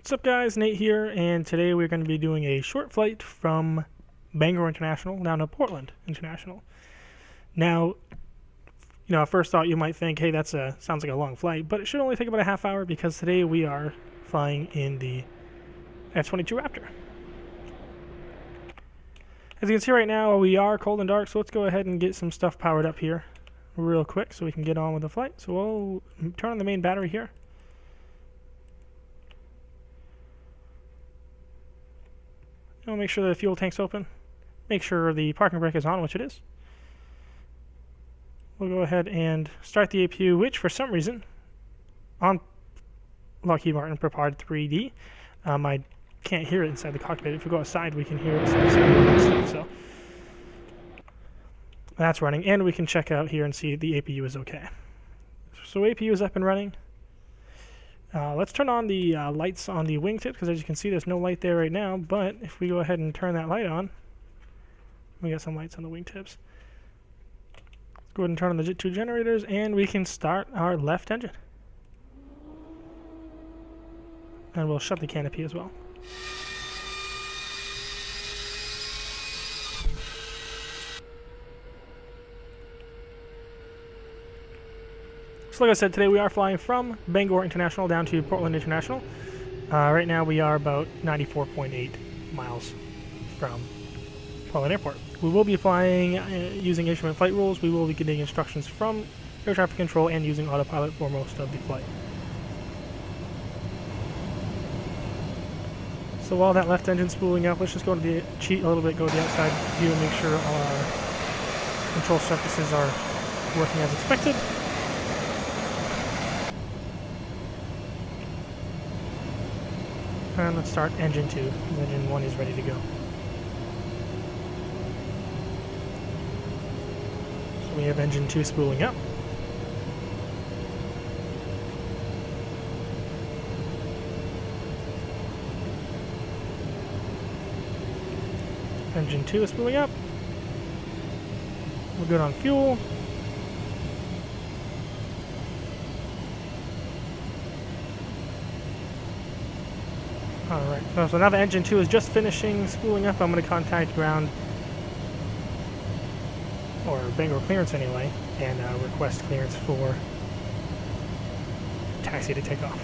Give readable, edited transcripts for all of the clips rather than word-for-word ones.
What's up guys, Nate here, and today we're going to be doing a short flight from Bangor International down to Portland International. Now, at first thought you might think, hey, sounds like a long flight, but it should only take about a half hour because today we are flying in the F-22 Raptor. As you can see right now, we are cold and dark, so let's go ahead and get some stuff powered up here real quick so we can get on with the flight. So we'll turn on the main battery here. We'll make sure the fuel tank's open. Make sure the parking brake is on, which it is. We'll go ahead and start the APU, which for some reason, on Lockheed Martin Prepar3d, I can't hear it inside the cockpit. If we go outside, we can hear it. So that's running, and we can check out here and see the APU is okay. So APU is up and running. Let's turn on the lights on the wingtip, because as you can see there's no light there right now, but if we go ahead and turn that light on, we got some lights on the wingtips. Let's go ahead and turn on the two generators, and we can start our left engine. And we'll shut the canopy as well. So like I said, today we are flying from Bangor International down to Portland International. Right now we are about 94.8 miles from Portland Airport. We will be flying using instrument flight rules. We will be getting instructions from air traffic control and using autopilot for most of the flight. So while that left engine's spooling up, let's just go to the cheat a little bit, go to the outside view and make sure all our control surfaces are working as expected. And let's start engine 2, because engine 1 is ready to go. So we have engine 2 spooling up. Engine 2 is spooling up. We're good on fuel. Alright, so now the engine 2 is just finishing spooling up. I'm going to contact ground, or Bangor clearance anyway, and request clearance for taxi to take off.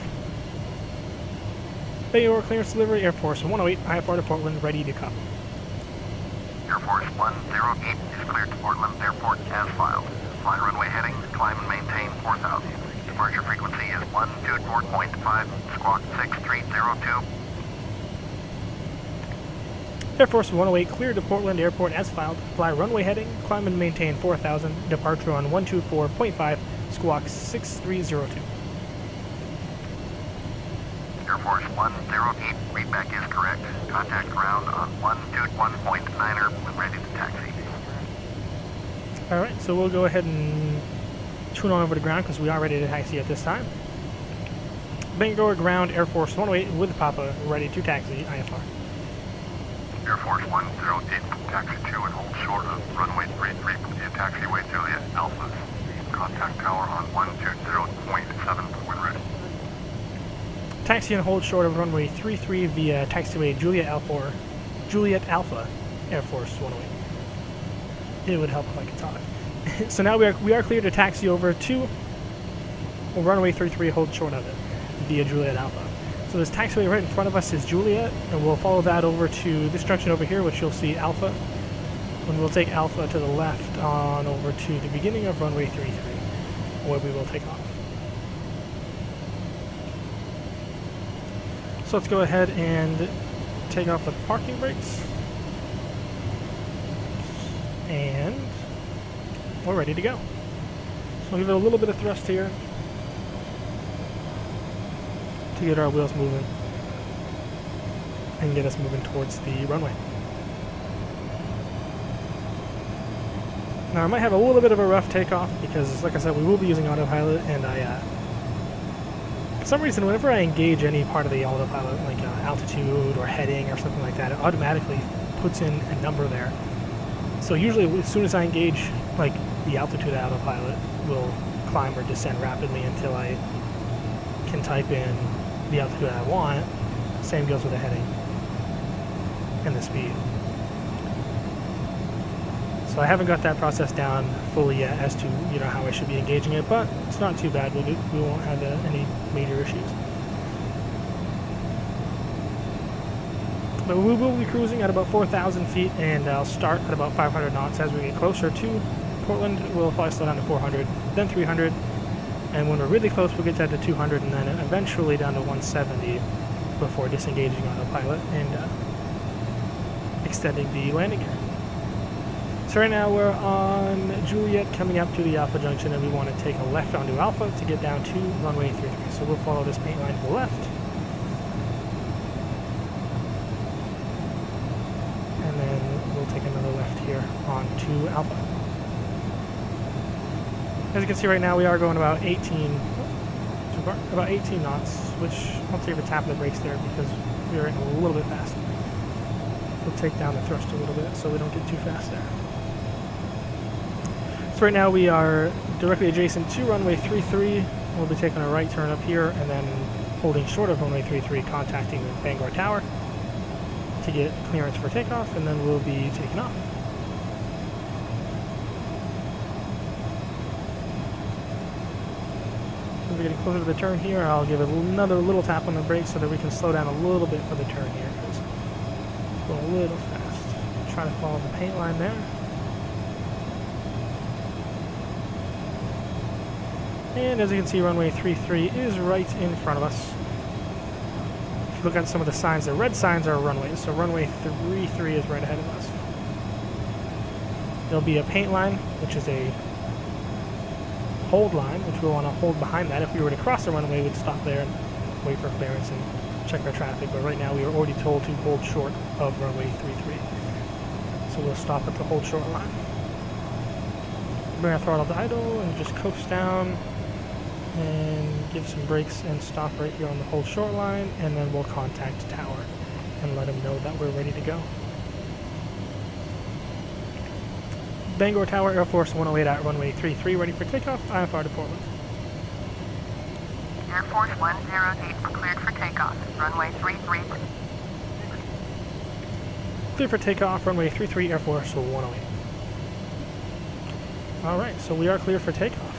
Bangor clearance delivery, Air Force 108, IFR to Portland, ready to come. Air Force 108 is cleared to Portland Airport as filed. Fly runway heading, climb and maintain 4000. Departure frequency is 124.5, squawk 6302. Air Force 108 cleared to Portland Airport as filed. Fly runway heading, climb and maintain 4000. Departure on 124.5, squawk 6302. Air Force 108, readback is correct. Contact ground on 121.9er when ready to taxi. Alright, so we'll go ahead and tune on over to ground because we are ready to taxi at this time. Bangor ground, Air Force 108 with Papa, ready to taxi, IFR. Air Force 108, taxi 2 and hold short of runway 33, taxiway Juliet Alpha. Contact tower on 120.7 when ready. Taxi and hold short of runway 33 via taxiway Juliet Alpha, Air Force 108. It would help if I could talk. So now we are clear to taxi over to runway 33, hold short of it via Juliet Alpha. So this taxiway right in front of us is Juliet, and we'll follow that over to this junction over here, which you'll see Alpha. And we'll take Alpha to the left on over to the beginning of runway 33, where we will take off. So let's go ahead and take off the parking brakes. And we're ready to go. So we'll give it a little bit of thrust here to get our wheels moving and get us moving towards the runway. Now I might have a little bit of a rough takeoff because, like I said, we will be using autopilot, and for some reason whenever I engage any part of the autopilot, like altitude or heading or something like that, it automatically puts in a number there. So usually as soon as I engage like the altitude autopilot will climb or descend rapidly until I can type in the altitude I want, Same goes with the heading and the speed. So I haven't got that process down fully yet as to how I should be engaging it, but it's not too bad. We won't have any major issues. But we will be cruising at about 4,000 feet, and I'll start at about 500 knots. As we get closer to Portland, we'll probably slow down to 400, then 300, and when we're really close, we'll get down to 200, and then eventually down to 170 before disengaging autopilot and extending the landing gear. So right now we're on Juliet, coming up to the Alpha Junction, and we want to take a left onto Alpha to get down to runway 33. So we'll follow this paint line to the left. And then we'll take another left here onto Alpha. As you can see right now, we are going about 18 knots, which I'll take a tap of the brakes there because we are a little bit fast. We'll take down the thrust a little bit so we don't get too fast there. So right now we are directly adjacent to runway 33. We'll be taking a right turn up here and then holding short of runway 33, contacting the Bangor Tower to get clearance for takeoff, and then we'll be taking off. As we're getting closer to the turn here, I'll give it another little tap on the brakes so that we can slow down a little bit for the turn here, because we're going a little fast. Try to follow the paint line there. And as you can see, runway 33 is right in front of us. If you look at some of the signs, the red signs are runways, so runway 33 is right ahead of us. There'll be a paint line, which is a hold line, which we'll want to hold behind that. If we were to cross the runway, we'd stop there and wait for clearance and check our traffic, but right now we are already told to hold short of runway 33. So we'll stop at the hold short line. Bring our throttle to idle and just coast down and give some brakes and stop right here on the hold short line, and then we'll contact tower and let them know that we're ready to go. Bangor Tower, Air Force 108 at runway 33, ready for takeoff. IFR to Portland. Air Force 108 cleared for takeoff. Runway 33. Clear for takeoff, runway 33, Air Force 108. Alright, so we are clear for takeoff.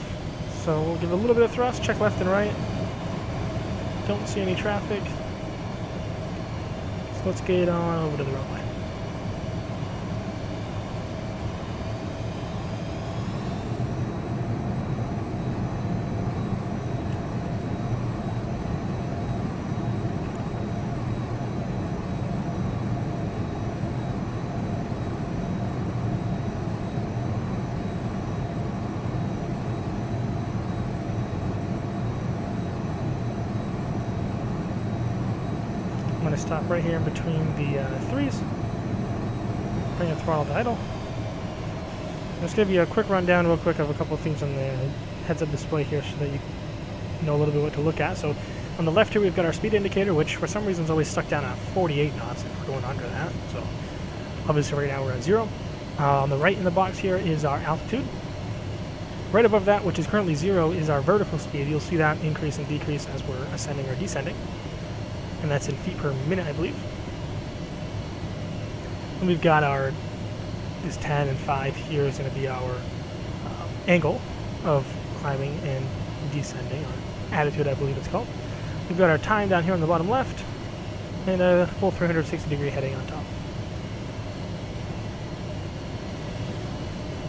So we'll give a little bit of thrust, check left and right. Don't see any traffic. So let's get on over to the runway. I'm going to stop right here in between the threes. Bring the throttle to idle. I'll just give you a quick rundown real quick of a couple of things on the heads-up display here so that you know a little bit what to look at. So on the left here we've got our speed indicator, which for some reason is always stuck down at 48 knots if we're going under that. So obviously right now we're at 0. On the right in the box here is our altitude. Right above that, which is currently 0, is our vertical speed. You'll see that increase and decrease as we're ascending or descending. And that's in feet per minute, I believe. And we've got our, this 10 and 5 here is going to be our angle of climbing and descending, or attitude, I believe it's called. We've got our time down here on the bottom left, and a full 360-degree heading on top.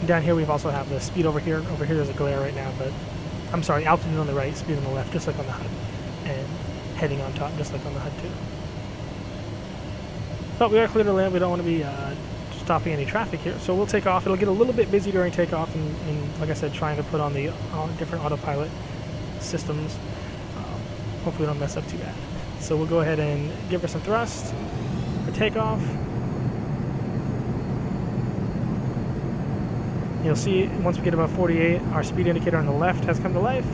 And down here we've also have the speed over here. Over here there's a glare right now, but I'm sorry, altitude on the right, speed on the left, just like on the HUD. And heading on top, just like on the HUD too. But we are clear to land. We don't want to be stopping any traffic here, so we'll take off. It'll get a little bit busy during takeoff, and like I said, trying to put on the different autopilot systems. Hopefully we don't mess up too bad. So we'll go ahead and give her some thrust for takeoff. You'll see once we get about 48, our speed indicator on the left has come to life.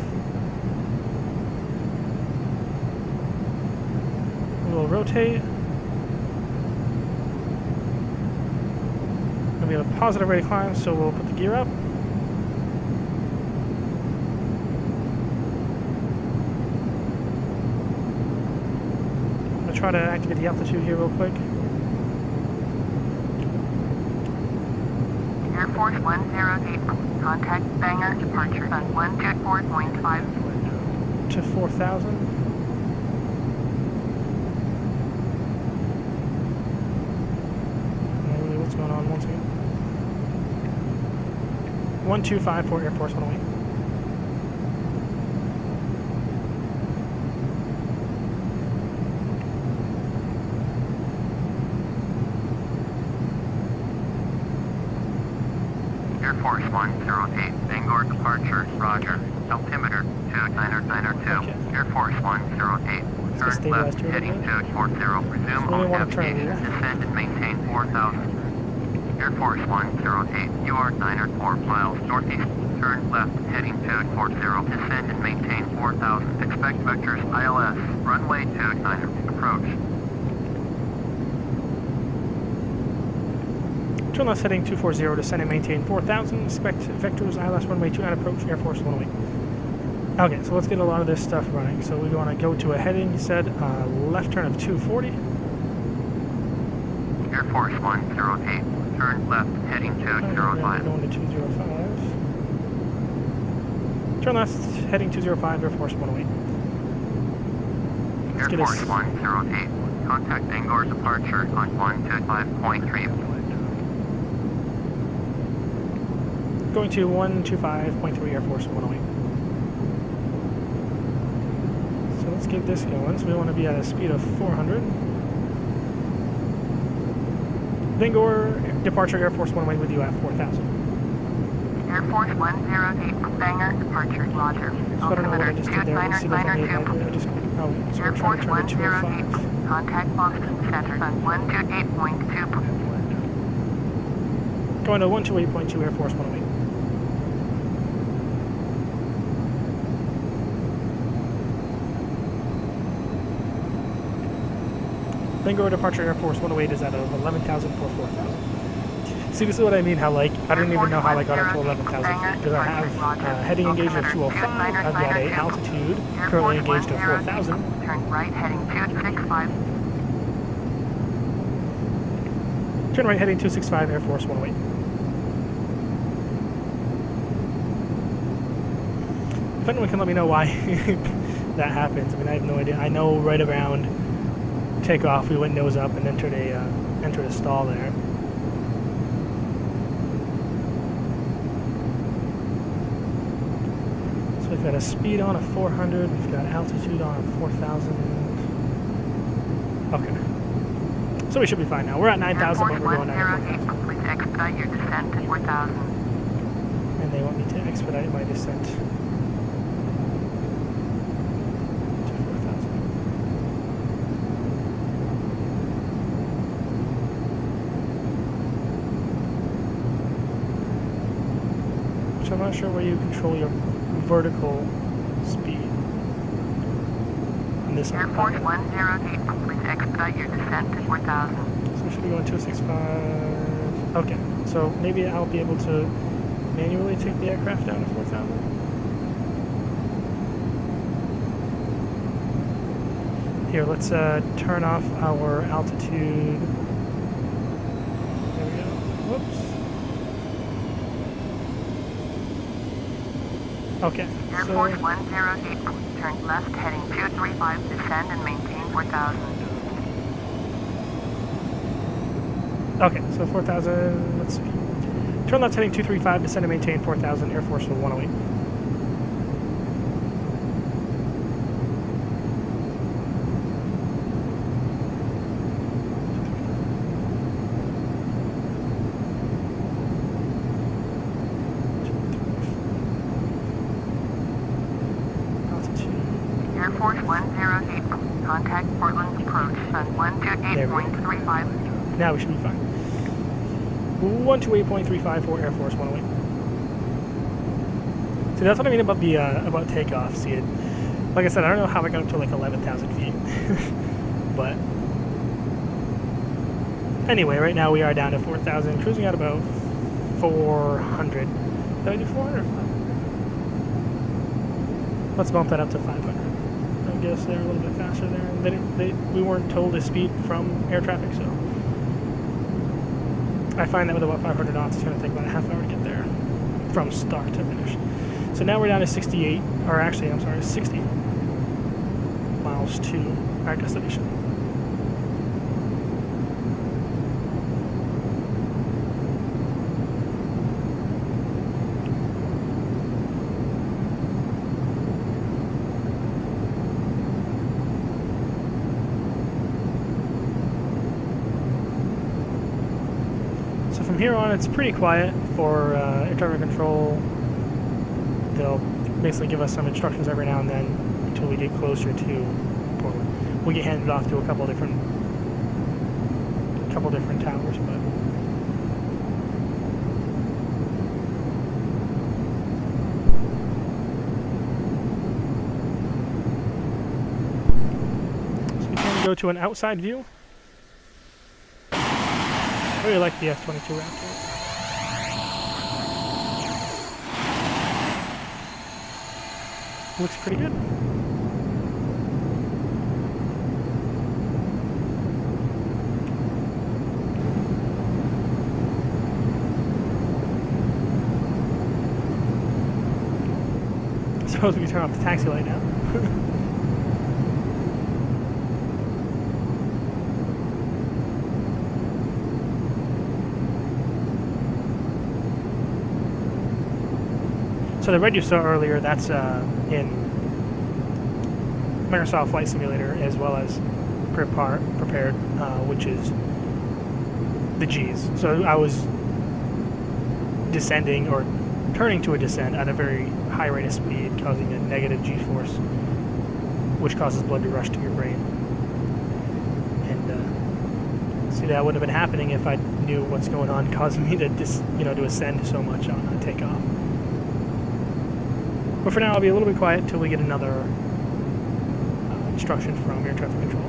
We'll rotate. And we have a positive rate of climb, so we'll put the gear up. try to activate the altitude here real quick. Air Force 108, contact Bangor, departure on 124.5. To 4,000. What's going on? 1 second. 1254 Air Force 108. Air Force 108, Bangor departure, roger. Altimeter 29902. Okay. Air Force 108, turn stabilize left, to it heading again. 240. Resume So we on want to turn navigation. left. Descend and maintain 4,000. Air Force 108, you are 904 miles northeast. Turn left, heading 240. Descend and maintain 4,000. Expect vectors ILS. Runway 29. Approach. Turn left heading 240, descend and maintain 4,000. Expect vectors ILS runway 2 and approach Air Force 108. Okay, so let's get a lot of this stuff running. So we want to go to a heading, you said, left turn of 240. Air Force 108, turn left, heading 205. Going to 205. Turn left heading 205, Air Force 108. Air get Force us- 108, contact Bangor departure on 125.3. Going to 125.3 Air Force 108. So let's get this going. So we want to be at a speed of 400. Bangor departure Air Force 108 with you at 4,000. Air Force 108, Bangor, departure, roger. So I don't know what I just did there. Let's see if I made that. I just, oh, so Air we're trying Force to turn to 108, 205. contact Boston Center on 128.2. Going to 128.2 Air Force 108. Bangor departure Air Force 108 is at 11,000 for 4,000. See, this is what I mean, how like, I don't even know how I got up to 11,000 feet, because I have heading engaged at 205, I've got a altitude currently engaged at 4,000. Turn right heading 265. Turn right heading 265 Air Force 108. If anyone can let me know why that happens, I mean, I have no idea. I know right around takeoff we went nose up and entered a stall there. So we've got a speed on of 400, we've got altitude on of 4,000. Okay. So we should be fine now. We're at 9,000, but we're going down to 4,000. Please expedite your descent to 4,000. And they want me to expedite my descent to 4,000. Which I'm not sure where you control your vertical speed on this Air Force 108, please expedite your descent to 4,000. So we should be going 265. Okay, so maybe I'll be able to manually take the aircraft down to 4,000. Here, let's turn off our altitude. There we go. Whoops. Okay, Air so Force 108, turn left heading 235, descend and maintain 4,000. okay, so 4,000. Let's see. Turn left heading 235, descend and maintain 4,000. Air Force 108. Air Force 108, contact Portland approach on 128.35. Now we should be fine. 128.35 for Air Force 108. So that's what I mean about the about takeoff. See it, like I said, I don't know how I got up to like 11,000 feet, but anyway, right now we are down to 4,000, cruising at about 400. Did I do 400 or 500? Let's bump that up to 500. get us there a little bit faster there. We weren't told to speed from air traffic, so I find that with about 500 knots, it's going to take about a half hour to get there from start to finish. So now we're down to 68, or actually, I'm sorry, 60 miles to our destination. From here on, it's pretty quiet for air traffic control. They'll basically give us some instructions every now and then until we get closer to Portland. We get handed off to a couple different towers, but so we can go to an outside view. I really like the F-22 Raptor. Looks pretty good. I suppose we can turn off the taxi light now. So the red you saw earlier, that's in Microsoft Flight Simulator, as well as Prepared, which is the G's. So I was descending or turning to a descent at a very high rate of speed, causing a negative G-force, which causes blood to rush to your brain. And see, that wouldn't have been happening if I knew what's going on, causing me to to ascend so much on takeoff. But for now, I'll be a little bit quiet until we get another instruction from air traffic control.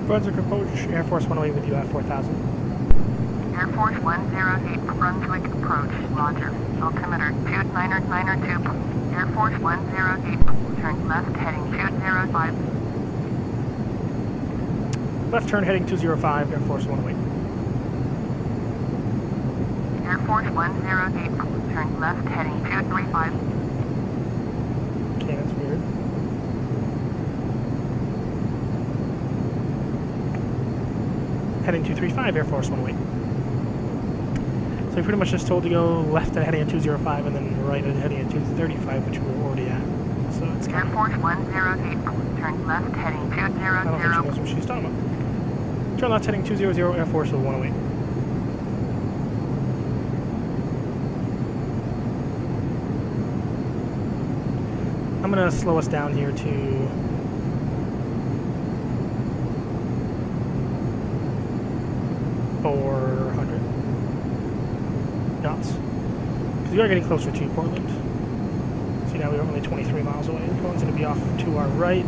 Brunswick approach, Air Force 108 with you at 4,000. Air Force 108 Brunswick approach, roger. Altimeter 2992. Air Force 108, turn left heading 205. Left turn heading 205, Air Force 108. Air Force 108, turn left heading 235. Okay, that's weird. Heading 235, Air Force 108. So we pretty much just told to go left at heading at 205 and then right at heading at 235, which we were already at. So it's Air Force 108, turn left heading 200. I don't think she knows what she's talking about. Turn left heading 200, Air Force 108. I'm going to slow us down here to 400 knots. Because we are getting closer to Portland. See, now we're only 23 miles away. Portland's going to be off to our right.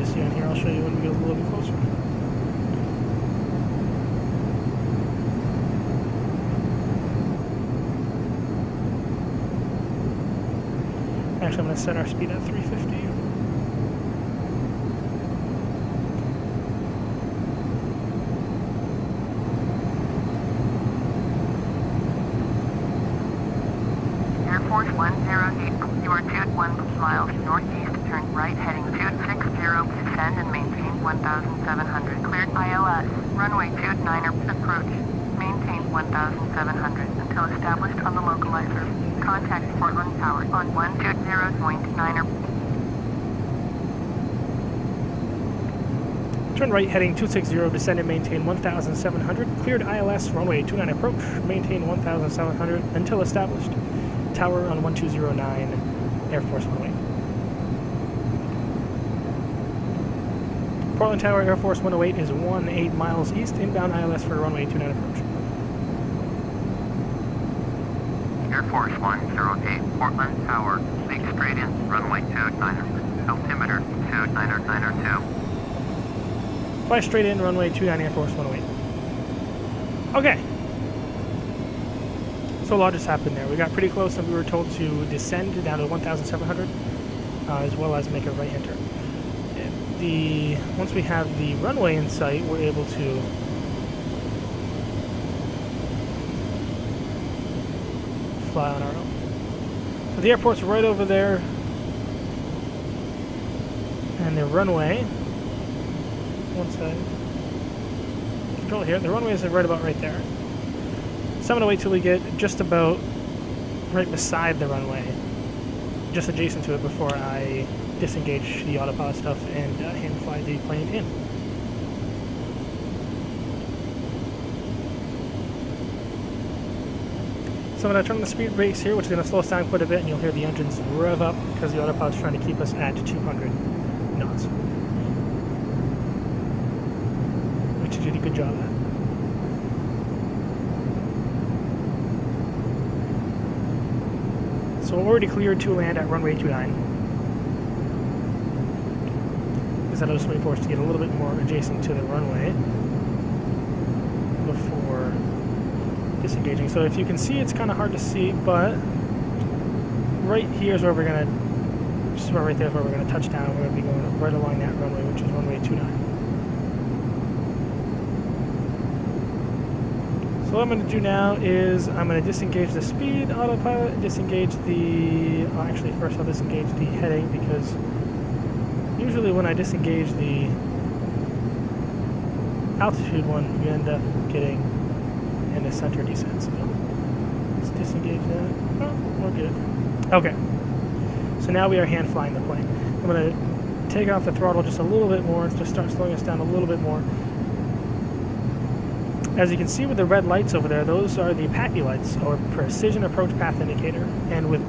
to see on here. I'll show you when we get a little bit closer. Actually, I'm going to set our speed at 350. Air Force 108, you are 21 miles northeast, turn right heading 260, descend and maintain 1,700, cleared ILS, runway 29er, approach, maintain 1,700 until established on the localizer. Contact Portland Tower on 120.9er. Turn right heading 260, descend and maintain 1,700, cleared ILS, runway 29 approach, maintain 1,700 until established. Tower on 1209, Air Force 108. Portland Tower, Air Force 108 is 18 miles east, inbound ILS for runway 29 approach. Air Force 108, Portland Tower, make straight in, runway 29er, altimeter 29902. Fly straight in, runway 29, Air Force 108. Okay. So a lot just happened there. We got pretty close and we were told to descend down to 1,700, as well as make a right enter. Once we have the runway in sight, we're able to fly on our own. So the airport's right over there, and the runway, once I control here, the runway is right about right there. So I'm going to wait till we get just about right beside the runway, just adjacent to it, before I disengage the autopilot stuff and hand fly the plane in. So I'm going to turn on the speed brakes here, which is going to slow us down quite a bit, and you'll hear the engines rev up because the autopilot's trying to keep us at 200 knots. Which you did a good job at. So we're already cleared to land at runway 29. Because I was waiting for us to get a little bit more adjacent to the runway before disengaging. So if you can see, it's kind of hard to see, but right here is where we're going to, just about right there is where we're going to touch down. We're going to be going right along that runway, which is runway 29. So what I'm going to do now is I'm going to disengage the speed autopilot, disengage the, actually first I'll disengage the heading, because usually when I disengage the altitude one, you end up getting in a center descent. So let's disengage that. Oh, we're good. Okay. So now we are hand flying the plane. I'm going to take off the throttle just a little bit more, just start slowing us down a little bit more. As you can see with the red lights over there, those are the PAPI lights, or Precision Approach Path Indicator. And with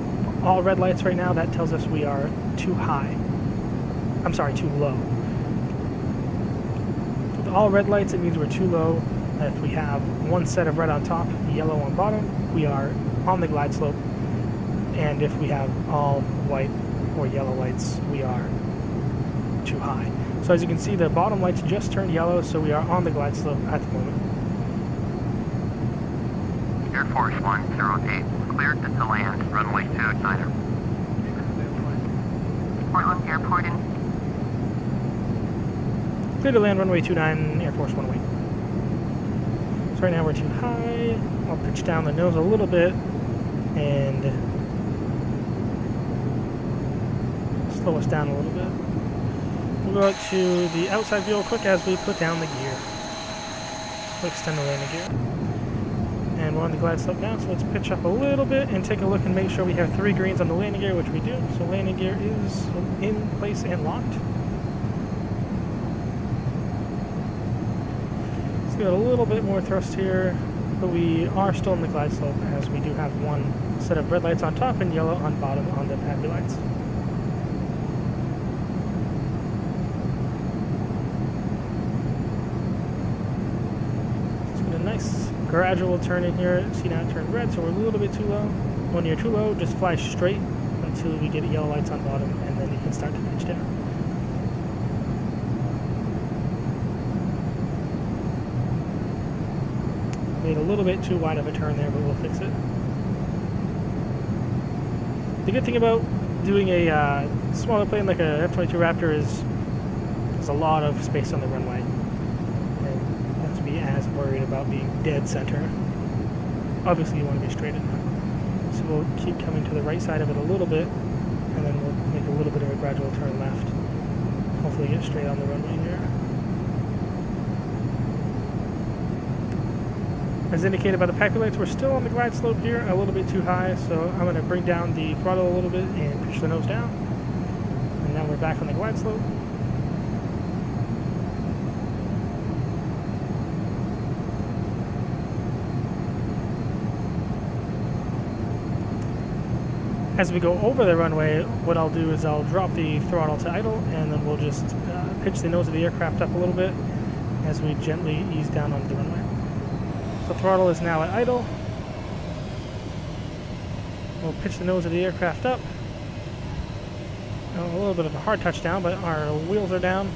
all red lights right now, that tells us we are too high. I'm sorry, too low. With all red lights, it means we're too low. If we have one set of red on top, yellow on bottom, we are on the glide slope. And if we have all white or yellow lights, we are too high. So as you can see, the bottom lights just turned yellow, so we are on the glide slope at the moment. Air Force 108, cleared to land, runway 29er. Portland Airport in. Clear to land, runway 29, Air Force 108. So right now we're too high. I'll pitch down the nose a little bit and slow us down a little bit. We'll go out to the outside view real quick as we put down the gear. We'll extend the landing gear. And we're on the glide slope now, so let's pitch up a little bit and take a look and make sure we have 3 greens on the landing gear, which we do. So landing gear is in place and locked. Let's get a little bit more thrust here, but we are still in the glide slope as we do have one set of red lights on top and yellow on bottom on the PAPI lights. Nice gradual turn in here. See, now it turned red, so we're a little bit too low. When you're too low, just fly straight until we get yellow lights on bottom, and then you can start to pitch down. made a little bit too wide of a turn there, but we'll fix it. The good thing about doing a smaller plane like a F-22 Raptor is there's a lot of space on the runway. And you don't have to be as worried about being dead center. Obviously you want to be straight in. So we'll keep coming to the right side of it a little bit, and then we'll make a little bit of a gradual turn left. Hopefully get straight on the runway here. As indicated by the pack lights, we're still on the glide slope here, a little bit too high, so I'm going to bring down the throttle a little bit and push the nose down. And now we're back on the glide slope. As we go over the runway, what I'll do is I'll drop the throttle to idle, and then we'll just pitch the nose of the aircraft up a little bit as we gently ease down onto the runway. So throttle is now at idle. We'll pitch the nose of the aircraft up. A little bit of a hard touchdown, but our wheels are down.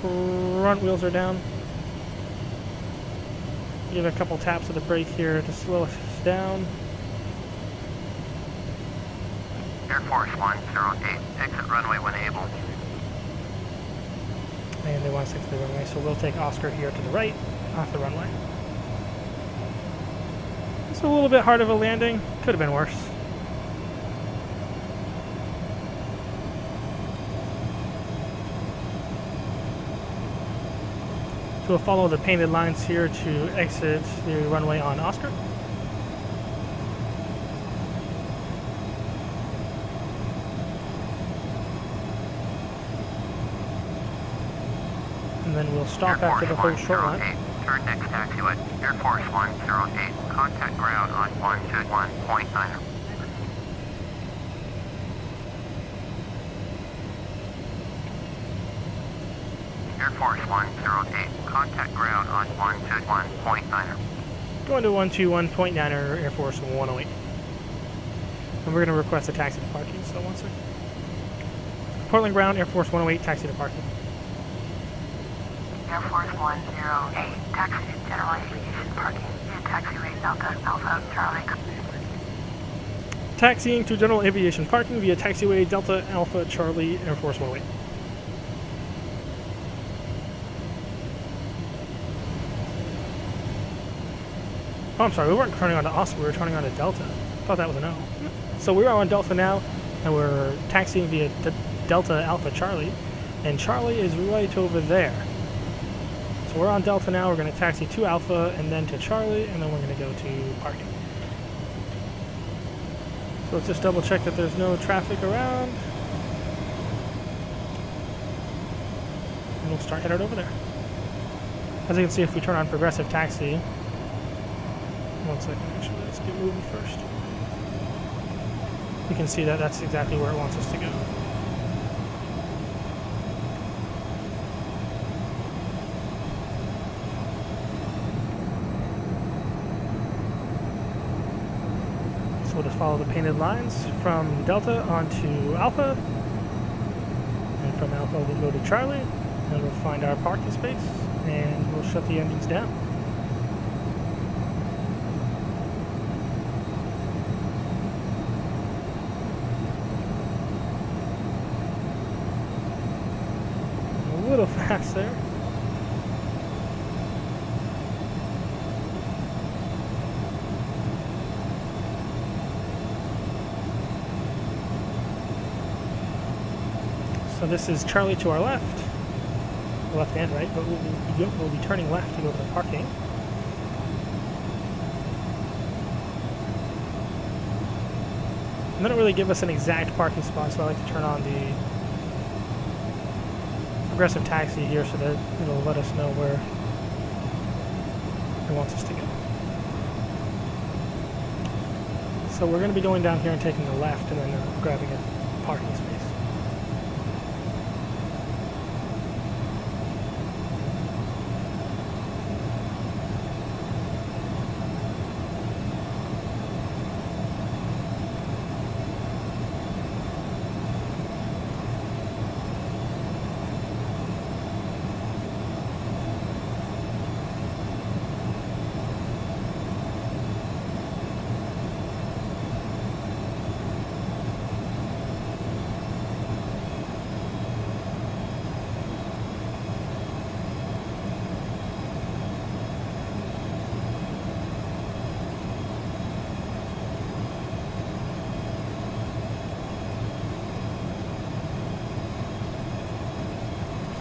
Front wheels are down. Give it a couple taps of the brake here to slow us down. Air Force 108, exit runway when able. And they want us to exit the runway, so we'll take Oscar here to the right, off the runway. It's a little bit hard of a landing, could have been worse. So we'll follow the painted lines here to exit the runway on Oscar. And then we'll stop Air after the Force whole short line. 108, turn next taxiway. Air Force 108, contact ground on 121.9. Air Force 108, contact ground on 121.9. Going to 121.9er Air Force 108. And we're going to request a taxi to parking, so 1 second. Portland ground, Air Force 108, taxi to parking. Air Force 108, taxi to general aviation parking. Via taxiway Delta Alpha Charlie. Taxiing to general aviation parking via taxiway Delta Alpha Charlie, Air Force 108. Oh, I'm sorry, we weren't turning on to Oscar, we were turning on to Delta. I thought that was a no. So we are on Delta now, and we're taxiing via Delta Alpha Charlie, and Charlie is right over there. So we're on Delta now, we're going to taxi to Alpha, and then to Charlie, and then we're going to go to parking. So let's just double check that there's no traffic around. And we'll start headed over there. As you can see, if we turn on progressive taxi, 1 second, actually, let's get moving first. We can see that that's exactly where it wants us to go. So we'll just follow the painted lines from Delta onto Alpha, and from Alpha we'll go to Charlie, and we'll find our parking space, and we'll shut the engines down. A little fast there. So this is Charlie to our left and right, but we'll be turning left to go to the parking. And they don't really give us an exact parking spot, so I like to turn on the progressive taxi here so that it'll let us know where it wants us to go. So we're going to be going down here and taking the left and then grabbing a parking space.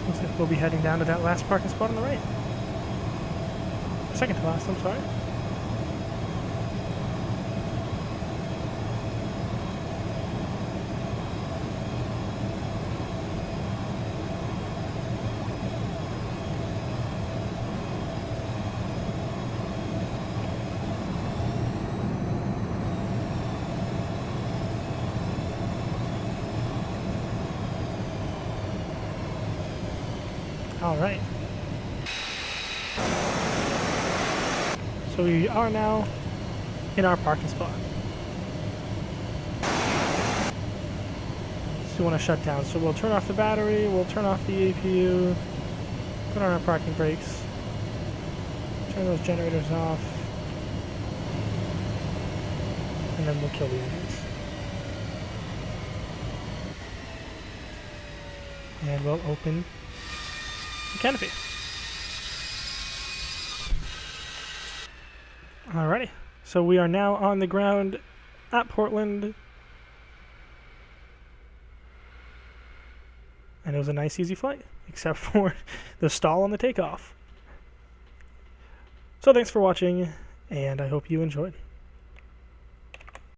Looks like we'll be heading down to that last parking spot on the right. Second to last, I'm sorry. All right. So we are now in our parking spot. So we want to shut down. So we'll turn off the battery, we'll turn off the APU, put on our parking brakes, turn those generators off, and then we'll kill the engines. And we'll open the canopy. Alrighty, so we are now on the ground at Portland. And it was a nice, easy flight, except for the stall on the takeoff. So thanks for watching, and I hope you enjoyed.